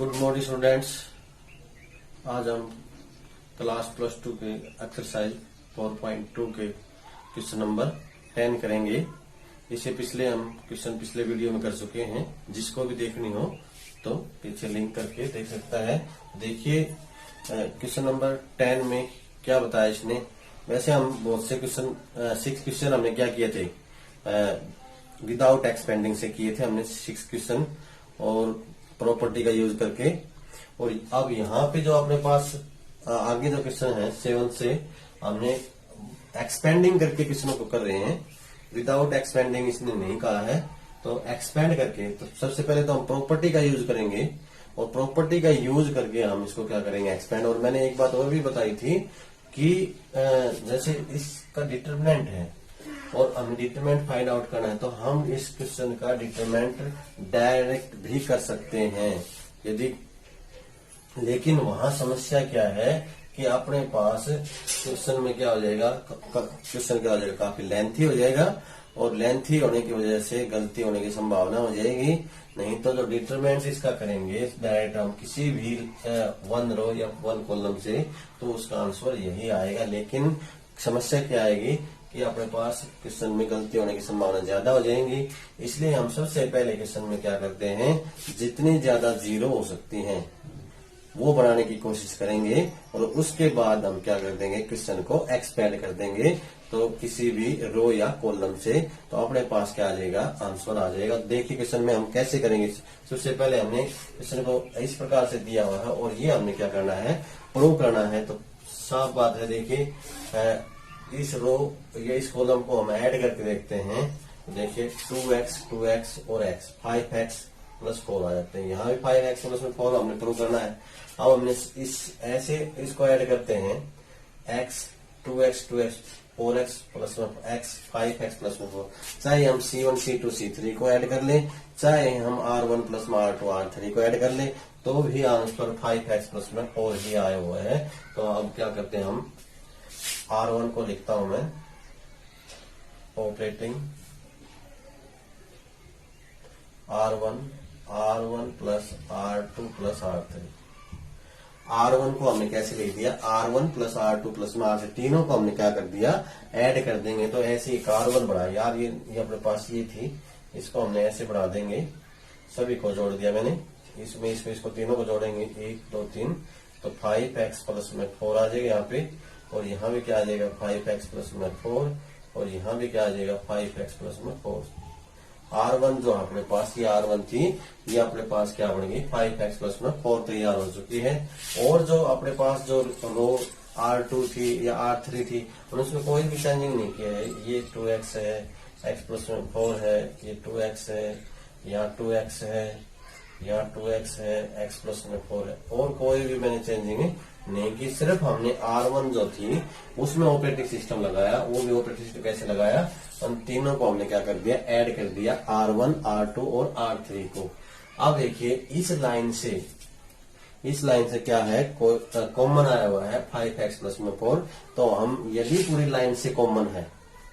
Good morning students. आज हम class +2 के एक्सरसाइज 4.2 के क्वेश्चन नंबर 10 करेंगे। इसे पिछले हम क्वेश्चन पिछले वीडियो में कर चुके हैं। जिसको भी देखनी हो तो पीछे लिंक करके देख सकता है। देखिए क्वेश्चन नंबर 10 में क्या बताया इसने। वैसे हम बहुत से क्वेश्चन 6 क्वेश्चन हमने क्या किए थे, विदाउट एक्सपेंडिंग से किए थे हमने 6 क्वेश्चन और प्रॉपर्टी का यूज करके। और अब यहाँ पे जो अपने पास आगे जो क्वेश्चन है 7 से हमने एक्सपेंडिंग करके क्वेश्चनों को कर रहे हैं। विदाउट एक्सपेंडिंग इसने नहीं कहा है, तो एक्सपेंड करके तो सबसे पहले तो हम प्रॉपर्टी का यूज करेंगे और प्रॉपर्टी का यूज करके हम इसको क्या करेंगे, एक्सपेंड। और मैंने एक बात और भी बताई थी कि जैसे इसका डिटरमिनेंट है और हमें डिटरमिनेंट फाइंड आउट करना है, तो हम इस क्वेश्चन का डिटरमिनेंट डायरेक्ट भी कर सकते हैं यदि। लेकिन वहां समस्या क्या है कि अपने पास क्वेश्चन में क्या हो जाएगा, क्वेश्चन क्या हो जाएगा, काफी लेंथी हो जाएगा और लेंथी होने की वजह से गलती होने की संभावना हो जाएगी। नहीं तो जो डिटरमिनेंट इसका करेंगे डायरेक्ट हम किसी भी 1 रो या 1 कॉलम से, तो उसका आंसर यही आएगा। लेकिन समस्या क्या आएगी कि अपने पास क्वेश्चन में गलती होने की संभावना ज्यादा हो जाएंगी। इसलिए हम सबसे पहले क्वेश्चन में क्या करते हैं, जितनी ज्यादा जीरो हो सकती हैं वो बनाने की कोशिश करेंगे और उसके बाद हम क्या कर देंगे, क्वेश्चन को एक्सपेंड कर देंगे। तो किसी भी रो या कॉलम से तो अपने पास क्या आ जाएगा, आंसर आ जाएगा। देखिए क्वेश्चन में हम कैसे करेंगे। सबसे पहले हमने क्वेश्चन को इस प्रकार से दिया हुआ है और ये हमने क्या करना है, प्रूव करना है। तो साफ बात है, देखिए इस रो या इस कॉलम को हम ऐड करके देखते हैं। देखिए 2x और x 5x + 4 आ जाते हैं। यहाँ भी 5x + 4 हमने प्रूव करना है। अब हमने इस ऐसे इसको ऐड करते हैं, x 2x 4x + x 5x + 4। चाहे हम C1 C2 C3 को ऐड कर ले, चाहे हम R1 + R2 R3 को ऐड कर ले, तो भी आंसर 5x + 4 ही आया हुआ है। तो अब क्या करते हैं, हम R1 को लिखता हूं मैं, operating R1 + R2 + R3। R1 को हमने कैसे लिख दिया, R1 + R2 + R3, तीनों को हमने क्या कर दिया, ऐड कर देंगे। तो ऐसे एक R1 बढ़ा यार, ये अपने पास ये थी, इसको हमने ऐसे बढ़ा देंगे। सभी को जोड़ दिया मैंने, इसमें इसको तीनों को जोड़ेंगे 1 2 3, तो 5x + 4 आ जाएगा यहाँ पे। और यहाँ भी क्या आ जाएगा, 5x + 4, और यहाँ भी क्या आ जाएगा, 5x + 4। R1 जो अपने पास ये R1 थी, ये अपने पास क्या बन गई, 5x + 4 तैयार हो चुकी है। और जो अपने पास जो रो R2 थी या R3 थी, उसमें कोई भी चेंजिंग नहीं किया है। ये 2x है, x + 4 है, ये 2x है, यहाँ 2x है, यहाँ 2x है, x + 4 है, और कोई भी मैंने चेंजिंग नहीं की। सिर्फ हमने R1 जो थी उसमें ऑपरेटिंग सिस्टम लगाया। वो भी ऑपरेटिंग सिस्टम कैसे लगाया, उन तीनों को हमने क्या कर दिया, ऐड कर दिया, R1 R2 और R3 को। अब देखिए इस लाइन से क्या है, कॉमन आया हुआ है 5x + 4। तो हम यदि पूरी लाइन से कॉमन है,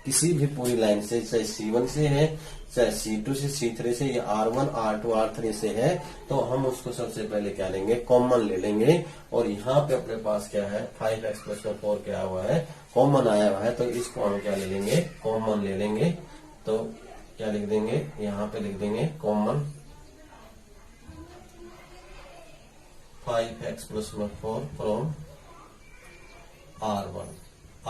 किसी भी पूरी लाइन से, चाहे C1 से है, चाहे C2 से, C3 से, या R1 R2 R3 से है, तो हम उसको सबसे पहले क्या लेंगे, कॉमन ले लेंगे। और यहाँ पे अपने पास क्या है, 5x + 4 क्या हुआ है, कॉमन आया हुआ है, तो इसको हम क्या ले लेंगे, कॉमन ले लेंगे। तो क्या लिख देंगे, यहाँ पे लिख देंगे common 5x + 4 from R1।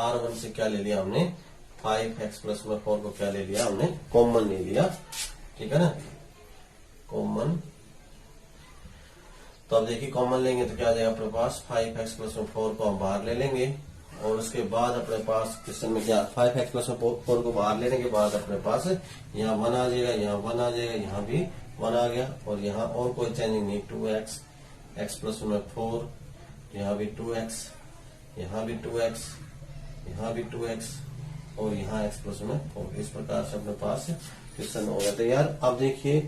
R1 से क्या ले लिया हमने, 5x + 4 को क्या ले लिया हमने, कॉमन ले लिया। ठीक है ना, कॉमन। तो अब देखिए कॉमन लेंगे तो क्या आ जाएगा अपने पास, 5x + 4 को हम बाहर ले लेंगे। और उसके बाद अपने पास क्वेश्चन में क्या, 5x + 4 को बाहर लेने के बाद अपने पास यहाँ 1 आ जाएगा, यहाँ 1 आ जाएगा, यहाँ भी 1 आ गया। और यहाँ और कोई चेंजिंग नहीं, 2x x + 4, यहाँ भी 2x, यहाँ भी 2x, यहाँ भी 2x, और यहाँ x + 4। इस प्रकार से अपने पास क्वेश्चन हो गया तैयार। अब देखिए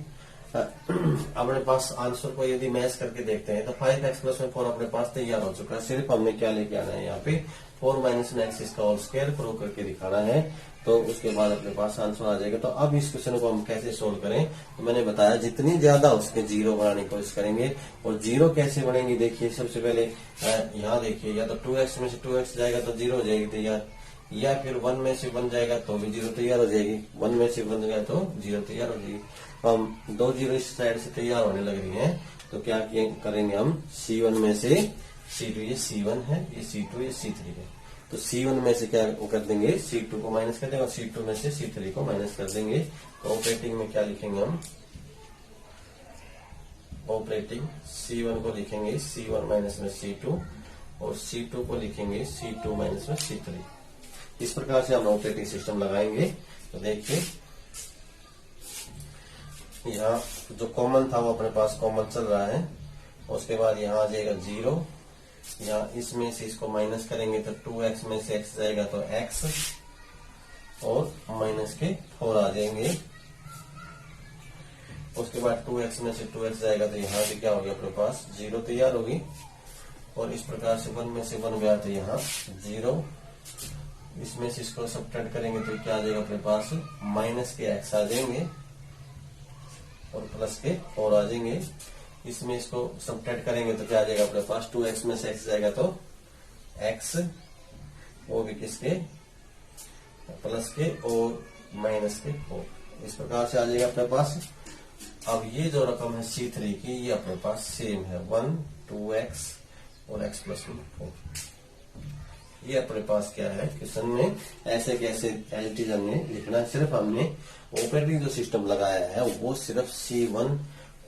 अपने पास आंसर को यदि मैच करके देखते हैं तो 5x + 4 अपने पास तैयार हो चुका है। सिर्फ हमने क्या लेके आना है, यहाँ पे 4 माइनस में एक्स इसका होल स्क्वायर प्रूव करके दिखाना है, तो उसके बाद अपने पास आंसर आ जाएगा। तो अब इस क्वेश्चन को हम कैसे सोल्व करें, तो मैंने बताया जितनी ज्यादा उसके जीरो बनाने की कोशिश करेंगे। और जीरो कैसे बनेंगे, देखिए सबसे पहले यहाँ देखिए, या तो 2x में से 2x जाएगा तो जीरो हो जाएगी तैयार, या फिर 1 में से 1 जाएगा तो भी जीरो तैयार हो जाएगी, 1 में से 1 गया तो जीरो तैयार हो जाएगी। तो हम 2 जीरो इस साइड से तैयार होने लग रही है, तो क्या करेंगे हम, C1 में से C2, ये C1 है, ये C2, ये C3 है, तो C1 में से क्या कर देंगे, C2 को माइनस कर देंगे, और C2 में से C3 को माइनस कर देंगे। तो ऑपरेटिंग में क्या लिखेंगे हम, ऑपरेटिंग C1 को लिखेंगे C1 माइनस में C2, और C2 को लिखेंगे C2 माइनस में C3। इस प्रकार से हम ऑपरेटिंग सिस्टम लगाएंगे। तो देखिए यहाँ जो कॉमन था वो अपने पास कॉमन चल रहा है, उसके बाद यहाँ आ जाएगा जीरो, यहाँ इसमें से इसको माइनस करेंगे तो 2x में से x जाएगा तो x, और माइनस के 4 आ जाएंगे। उसके बाद 2x में से 2x जाएगा तो यहाँ भी क्या हो गया अपने पास, जीरो तैयार होगी। और इस प्रकार से 1 में से 1 गया तो यहाँ जीरो, इसमें से इसको सब्ट्रैक्ट करेंगे तो क्या आ जाएगा अपने पास, माइनस के x आ जाएंगे और प्लस के 4 आ जाएंगे। इसमें इसको सब्ट्रैक्ट करेंगे तो क्या आ जाएगा अपने पास, 2x में से x जाएगा तो x, वो भी किसके, प्लस के और माइनस के 4। इस प्रकार से आ जाएगा अपने पास। अब ये जो रकम है C3 की, ये अपने पास सेम है 1, 2x और x प्लस 4। ये अपने पास क्या है क्वेश्चन में, ऐसे कैसे एज इट इज हमने लिखना है। सिर्फ हमने ऑपरेटिंग जो सिस्टम लगाया है वो सिर्फ C1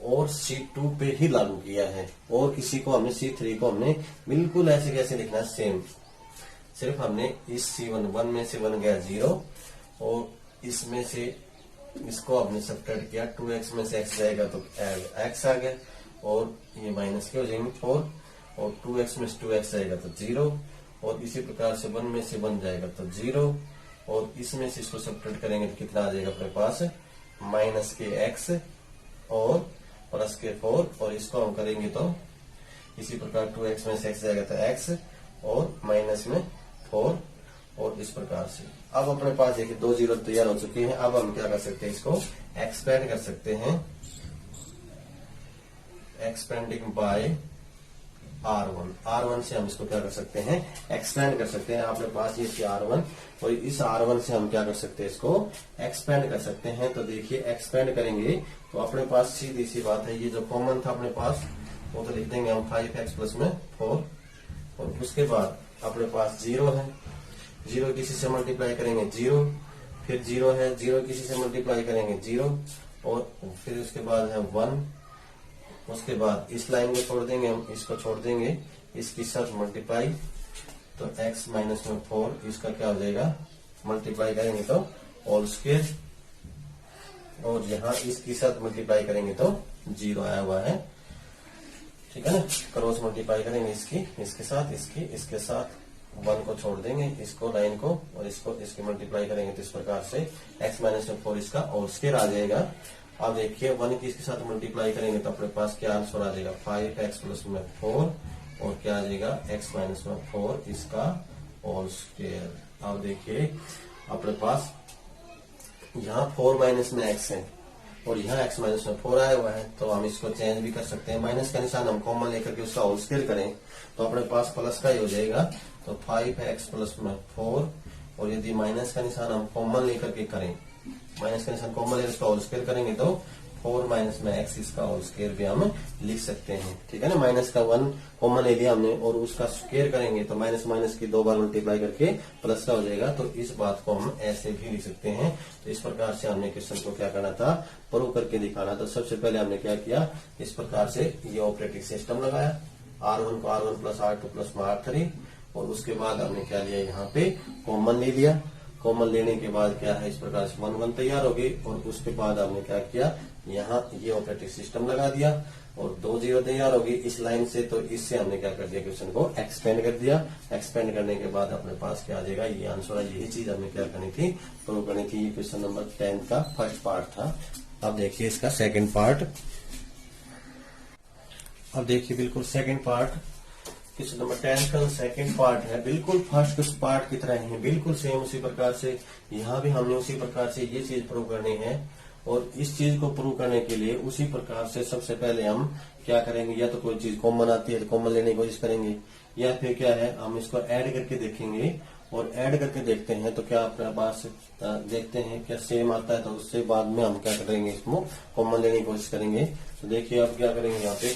और C2 पे ही लागू किया है, और किसी को हमने C3 को हमने बिल्कुल ऐसे कैसे लिखना है सेम। सिर्फ हमने इस C1 1 में से 1 गया जीरो, और इसमें से इसको हमने सब्ट्रैक्ट किया, 2x में से x जाएगा तो x आ गया, और ये माइनस के हो जाएंगे 4, और 2x में से 2x जाएगा तो जीरो, और इसी प्रकार से 1 में से 1 जाएगा तो जीरो, और इसमें से इसको सब्ट्रैक्ट करेंगे तो कितना आ जाएगा अपने पास, माइनस के x और प्लस के 4, और इसको हम करेंगे तो इसी प्रकार 2x में से x जाएगा तो x और माइनस में 4, और इस प्रकार से। अब अपने पास देखिए 2 जीरो तैयार हो चुके हैं। अब हम क्या कर सकते हैं, इसको एक्सपेंड कर सकते हैं, एक्सपेंडिंग बाय R1 से हम इसको क्या कर सकते हैं, एक्सपेंड कर सकते हैं। आपके पास ये R1, और इस R1 से हम क्या कर सकते हैं, इसको एक्सपेंड कर सकते हैं। तो देखिए एक्सपेंड करेंगे तो अपने पास सीधी सी बात है, ये जो कॉमन था अपने पास वो तो लिख देंगे हम 5x प्लस में 4, और उसके बाद अपने पास जीरो है, जीरो किसी से मल्टीप्लाई करेंगे जीरो, फिर जीरो है, जीरो किसी से मल्टीप्लाई करेंगे जीरो, और फिर उसके बाद है 1, उसके बाद इस लाइन को छोड़ देंगे हम, इसको छोड़ देंगे, इसके साथ मल्टीप्लाई तो x माइनस में 4, इसका क्या हो जाएगा, मल्टीप्लाई करेंगे तो होल स्क्वायर, और यहाँ इसके साथ मल्टीप्लाई करेंगे तो जीरो आया हुआ है, ठीक है ना। क्रॉस मल्टीप्लाई करेंगे इसके साथ, इसके साथ 1 को छोड़ देंगे, इसको लाइन को, और इसको इसके मल्टीप्लाई करेंगे तो इस प्रकार से x माइनस में 4 इसका होल स्क्वायर आ जाएगा। अब देखिए 1 की इसके साथ मल्टीप्लाई करेंगे तो अपने पास क्या आंसर आ जाएगा, 5x प्लस में 4, और क्या आ जाएगा x माइनस में 4 इसका होल स्क्वायर। अब देखिए अपने पास यहाँ 4 माइनस में x है, और यहाँ x माइनस में 4 आया हुआ है, तो हम इसको चेंज भी कर सकते हैं। माइनस का निशान हम कॉमन लेकर के उसका होल स्क्वायर करें तो अपने पास प्लस का ही हो जाएगा, तो 5x प्लस में 4, और यदि माइनस का निशान हम कॉमन लेकर के करें, माइनस का निशान कॉमन लेकर इसका होल स्क्वायर करेंगे तो 4 माइनस में x इसका होल स्क्वायर भी हम लिख सकते हैं, ठीक है ना। माइनस का 1 कॉमन ले लिया हमने, और उसका स्क्वायर करेंगे तो माइनस माइनस की 2 बार मल्टीप्लाई करके प्लस का हो जाएगा, तो इस बात को हम ऐसे भी लिख सकते हैं। तो इस प्रकार से हमने क्वेश्चन को क्या करना था, प्रूव करके दिखाना। तो सबसे पहले हमने क्या किया, इस प्रकार से ये ऑपरेटिंग सिस्टम लगाया, R1 को R1 plus R2 plus R3, और उसके बाद हमने क्या लिया, यहाँ पे कॉमन ले लिया। कॉमन लेने के बाद क्या है, इस प्रकार से 1 1 तैयार हो गई, और उसके बाद हमने क्या किया, यहाँ ये ऑपरेटिंग सिस्टम लगा दिया, और 2 जीरो तैयार होगी इस लाइन से, तो इससे हमने क्या कर दिया, क्वेश्चन को एक्सपेंड कर दिया। एक्सपेंड करने के बाद अपने पास क्या आ जाएगा, ये आंसर है। यही चीज हमें क्या करनी थी, प्रूव करनी थी। ये क्वेश्चन नंबर 10 का फर्स्ट पार्ट था। अब देखिए इसका सेकेंड पार्ट। अब देखिए बिल्कुल सेकेंड पार्ट, क्वेश्चन नंबर 10 का सेकंड पार्ट है, बिल्कुल फर्स्ट पार्ट की तरह ही है, बिल्कुल सेम उसी प्रकार से यहाँ भी हमने उसी प्रकार से ये चीज प्रूव करनी है। और इस चीज को प्रूव करने के लिए उसी प्रकार से सबसे पहले हम क्या करेंगे, या तो कोई चीज कॉमन आती है तो कॉमन लेने की कोशिश करेंगे, या फिर क्या है हम इसको ऐड करके देखेंगे। और ऐड करके देखते हैं तो क्या अपने पास देखते हैं क्या सेम आता है, तो उससे बाद में हम क्या करेंगे, इसको कॉमन लेने की कोशिश करेंगे। तो देखिए अब क्या करेंगे, यहाँ पे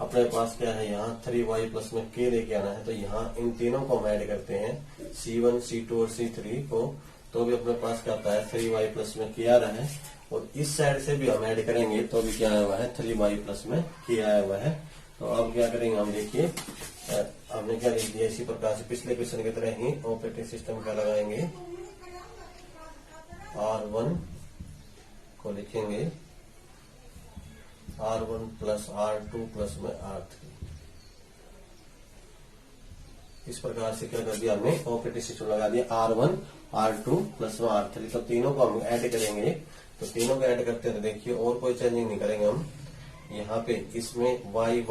अपने पास क्या है, यहाँ 3y प्लस में k लेके आना है। तो यहाँ इन तीनों को हम ऐड करते हैं, C1 C2 और C3 को, तो भी अपने पास क्या आता है 3y प्लस में k आ रहा है। और इस साइड से भी हम ऐड करेंगे तो भी क्या आया हुआ है 3y प्लस में k आया हुआ है। तो अब क्या करेंगे हम, देखिए हमने क्या लिख दिया, इसी प्रकार से पिछले क्वेश्चन की तरह ही ऑपरेटिंग सिस्टम का लगाएंगे, R1 को लिखेंगे R1 प्लस R2 प्लस में R3। इस प्रकार से क्या कर दिया हमने, ऑपरेटिंग सिस्टम लगा दिया R1 R2 प्लस में R3। तो तीनों को हम ऐड करेंगे, तो तीनों को ऐड करते हैं तो देखिए और कोई चेंजिंग नहीं करेंगे हम। यहाँ पे इसमें y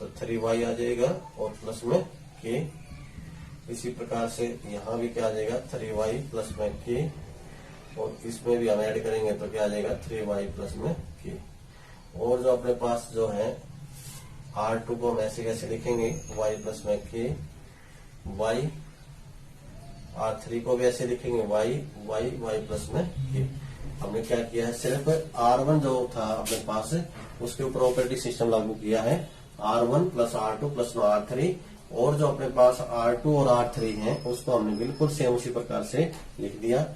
तो 3y आ जाएगा और प्लस में k। इसी प्रकार से यहाँ भी क्या आ जाएगा 3y प्लस में k, और इसमें भी हम ऐड करेंगे तो क्या आ जाएगा 3y प्लस में k। और जो अपने पास जो है R2 को हम ऐसे कैसे लिखेंगे, y प्लस में k y, R3 को भी ऐसे लिखेंगे y प्लस में k। हमने क्या किया है, सिर्फ R1 जो था अपने पास उसके ऊपर ऑपरेटिंग सिस्टम लागू किया है, R1 plus R2 plus R3। और जो अपने पास R2 और R3 हैं उसको हमने बिल्कुल सेम उसी प्रकार से लिख दिया।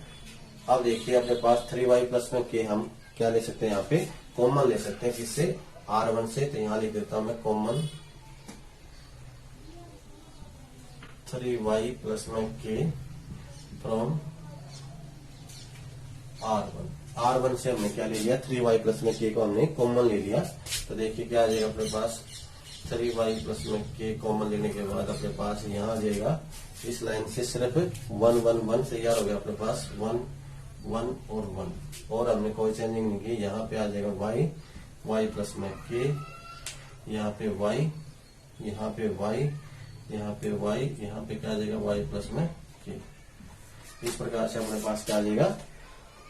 अब देखिए अपने पास 3y प्लस में k हम क्या ले सकते हैं, यहाँ पे कॉमन ले सकते हैं, किससे, R1 से। तो यहाँ लिख देता हूं मैं कॉमन 3y प्लस में k फ्रॉम R1 से हमने क्या ले लिया, 3y प्लस में k को हमने कॉमन ले लिया। तो देखिए क्या आ जाएगा अपने पास 3y प्लस में k कॉमन लेने के बाद अपने पास यहाँ आ जाएगा, इस लाइन से सिर्फ 1 1 1 तैयार हो गया अपने पास, 1 1 और 1, और हमने कोई चेंजिंग नहीं की। यहाँ पे आ जाएगा y प्लस में k, यहाँ पे y, यहाँ पे y, यहाँ पे y, यहाँ पे क्या आ जाएगा y प्लस में k। इस प्रकार से अपने पास क्या आ जाएगा।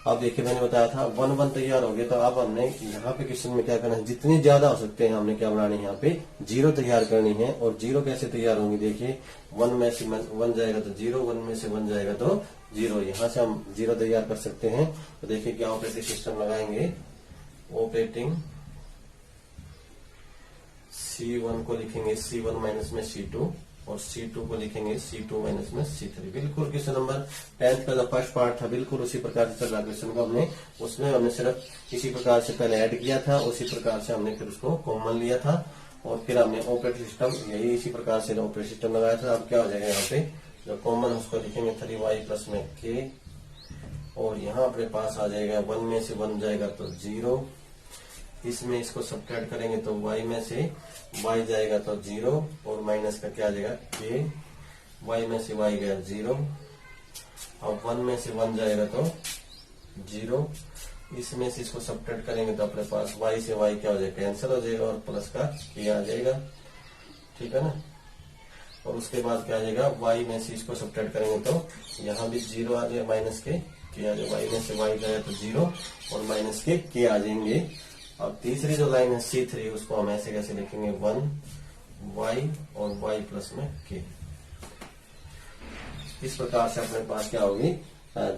अब देखिए मैंने बताया था 1 1 तैयार हो गया, तो अब हमने यहाँ पे क्वेश्चन में क्या करना है, जितनी ज्यादा हो सकते हैं हमने क्या बनानी है, यहाँ पे 0 तैयार करनी है। और 0 कैसे तैयार होंगी, देखिए 1 में से 1 जाएगा तो 0, 1 में से 1 जाएगा तो 0, यहाँ से हम 0 तैयार कर सकते हैं। तो देखिए क्या ऑपरेटिंग सिस्टम लगाएंगे, ऑपरेटिंग C1 को लिखेंगे C1 माइनस में C2, और C2 को लिखेंगे C2 माइनस में C3। बिल्कुल क्वेश्चन नंबर 10 का जो फर्स्ट पार्ट था बिल्कुल उसी प्रकार से चल रहा क्वेश्चन को, उसमें हमने सिर्फ इसी प्रकार से पहले ऐड किया था, उसी प्रकार से हमने फिर उसको कॉमन लिया था, और फिर हमने ऑपरेटिंग सिस्टम यही इसी प्रकार से ऑपरेटिंग सिस्टम लगाया था। अब क्या हो जाएगा, यहाँ पे जो कॉमन उसको लिखेंगे 3y प्लस में k, और यहाँ अपने पास आ जाएगा 1 में से 1 जाएगा तो 0, इसमें इसको सब्ट्रैक्ट करेंगे तो y में से y जाएगा तो 0, और माइनस का क्या आ जाएगा k, y में से y गया 0, और 1 में से 1 जाएगा तो 0, इसमें से इसको सब्ट्रैक्ट करेंगे तो अपने पास y से y क्या हो जाएगा, कैंसिल हो जाएगा, और प्लस का k आ जाएगा, ठीक है ना। और उसके बाद क्या आ जाएगा, y में से इसको सब्ट्रैक्ट करेंगे तो यहाँ भी 0 आ जाएगा, माइनस के k आ जाएगा, y में से y गया तो 0, और माइनस के k आ जाएंगे। अब तीसरी जो लाइन है C3 उसको हम ऐसे कैसे लिखेंगे, 1 y और y प्लस में k। इस प्रकार से अपने पास क्या होगी,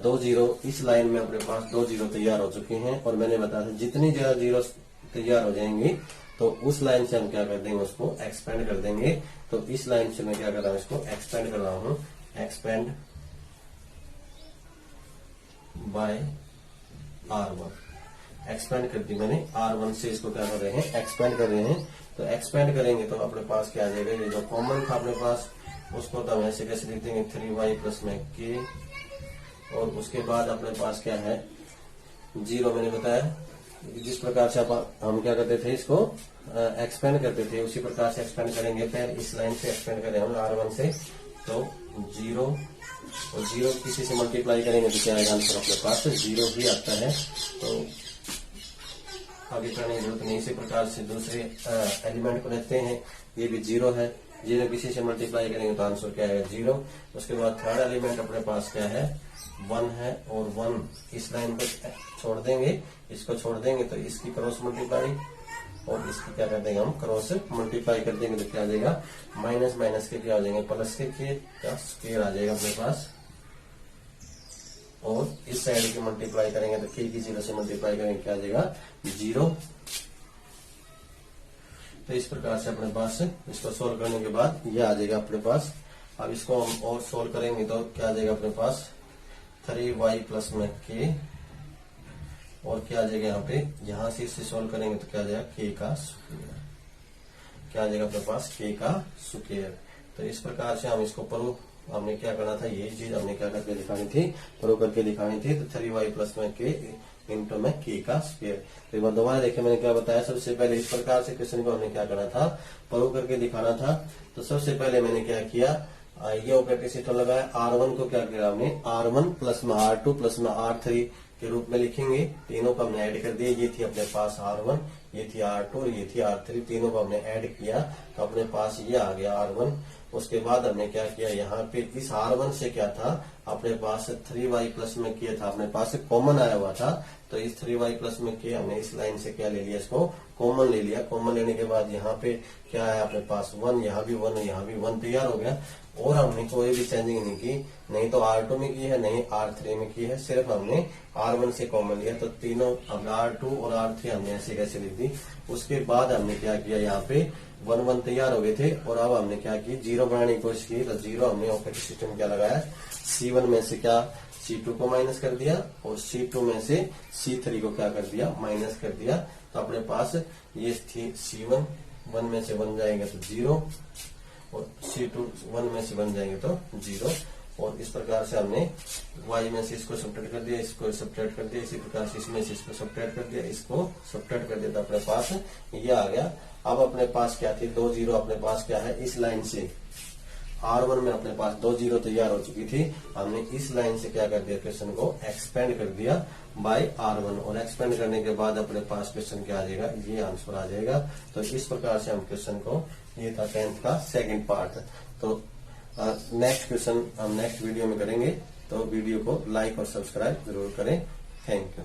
2 0, इस लाइन में अपने पास 2 0 तैयार हो चुके हैं। और मैंने बताया था जितनी ज्यादा 0 तैयार हो जाएंगे तो उस लाइन से हम क्या कर देंगे, उसको एक्सपेंड कर देंगे। तो इस लाइन से मैं क्या कर रहा हूँ, इसको एक्सपेंड कर रहा हूँ, एक्सपेंड बाय R1। एक्सपेंड कर दी मैंने, R1 से इसको क्या कर रहे हैं, एक्सपेंड कर रहे हैं। तो एक्सपेंड करेंगे तो अपने पास क्या आ जाएगा, ये जो कॉमन था अपने पास उसको तो हम ऐसे कैसे लिख देंगे, 3y प्लस में k, और उसके बाद अपने पास क्या है 0। मैंने बताया जिस प्रकार से हम क्या करते थे, इसको एक्सपेंड करते थे, उसी प्रकार से एक्सपेंड करेंगे। फिर इस लाइन से एक्सपेंड करें हम R1 से, तो 0 और 0 किसी से मल्टीप्लाई करेंगे तो क्या आएगा आंसर अपने पास 0 ही आता है। तो आगे करने की जरूरत नहीं। इसी प्रकार से दूसरे एलिमेंट को लेते हैं, ये भी 0 है, 0 किसी से मल्टीप्लाई करेंगे तो आंसर क्या आएगा 0। उसके बाद थर्ड एलिमेंट अपने पास क्या है 1 है, और 1 इस लाइन को छोड़ देंगे, इसको छोड़ देंगे तो इसकी क्रॉस मल्टीप्लाई, और इसकी क्या कर देंगे हम क्रॉस मल्टीप्लाई कर देंगे तो क्या आ जाएगा माइनस माइनस के क्या हो जाएंगे प्लस के का स्क्वायर आ जाएगा अपने पास। और इस साइड की मल्टीप्लाई करेंगे तो के की 0 से मल्टीप्लाई करेंगे क्या आ जाएगा 0। तो इस प्रकार से अपने पास इसको सोल्व करने के बाद ये आ जाएगा अपने पास। अब इसको हम और सोल्व करेंगे तो क्या आ जाएगा अपने पास 3y प्लस में k, और क्या आ जाएगा यहाँ पे, यहां से इससे सोल्व करेंगे तो क्या आ जाएगा k का स्क्वायर, क्या आ जाएगा अपने पास k का स्क्वायर। तो इस प्रकार से हम इसको प्रूव हमने क्या करना था, यही चीज हमने क्या करके दिखानी थी, प्रूव करके दिखानी थी। तो 3y प्लस में k इंटू में k का स्क्वायर। तो एक बार दोबारा देखिए मैंने क्या बताया, सबसे पहले इस प्रकार से क्वेश्चन को हमने क्या करना था, प्रूव करके दिखाना था। तो सबसे पहले मैंने क्या किया, ये ऑपरेटर सिस्टम लगाया, R1 को क्या किया हमने R1 प्लस में R2 प्लस में R3 के रूप में लिखेंगे, तीनों को हमने ऐड कर दिया। ये थी अपने पास R1, ये थी R2 और ये थी R3, तीनों को हमने ऐड किया तो अपने पास ये आ गया R1। उसके बाद हमने क्या किया, यहाँ पे इस R1 से क्या था अपने पास 3y प्लस में किया था, अपने पास कॉमन आया हुआ था। तो इस 3y प्लस में किया हमने इस लाइन से क्या ले लिया, इसको कॉमन ले लिया। कॉमन लेने के बाद यहाँ पे क्या है अपने पास 1, यहाँ भी 1 यहाँ भी 1 तैयार हो गया। और हमने कोई भी चेंजिंग नहीं की, नहीं तो R2 में की है नहीं R3 में की है, सिर्फ हमने R1 से कॉमन लिया। तो तीनों अब R2 और R3 हमने ऐसे कैसे लिख दी। उसके बाद हमने क्या किया, यहाँ पे 1 1 तैयार हो गए थे, और अब हमने क्या की 0 बनाने की कोशिश की। तो 0 हमने ऑपरेटिंग सिस्टम क्या लगाया, C1 में से क्या C2 को माइनस कर दिया, और C2 में से C3 को क्या कर दिया माइनस कर दिया। तो अपने पास ये थी C1, 1 में से 1 जाएंगे तो 0, और C2 1 में से 1 जाएंगे तो 0। और इस प्रकार से हमने y में से इसको सब्ट्रैक्ट कर दिया, इसको सब्ट्रैक्ट कर दिया, इसी प्रकार से इसमें से इसको सब्ट्रैक्ट कर दिया, इसको सब्ट्रैक्ट कर दिया, तो अपने पास ये आ गया। अब अपने पास क्या थी 2 0, अपने पास क्या है इस लाइन से R1 में अपने पास 2 0 तैयार हो चुकी थी। हमने इस लाइन से क्या कर दिया, क्वेश्चन को एक्सपेंड कर दिया बाय R1, और एक्सपेंड करने के बाद अपने पास क्वेश्चन क्या आ जाएगा, ये आंसर आ जाएगा। तो इस प्रकार से हम क्वेश्चन को, ये था 10th का सेकंड पार्ट। तो नेक्स्ट क्वेश्चन हम नेक्स्ट वीडियो में करेंगे। तो वीडियो को लाइक और सब्सक्राइब जरूर करें। Thank you.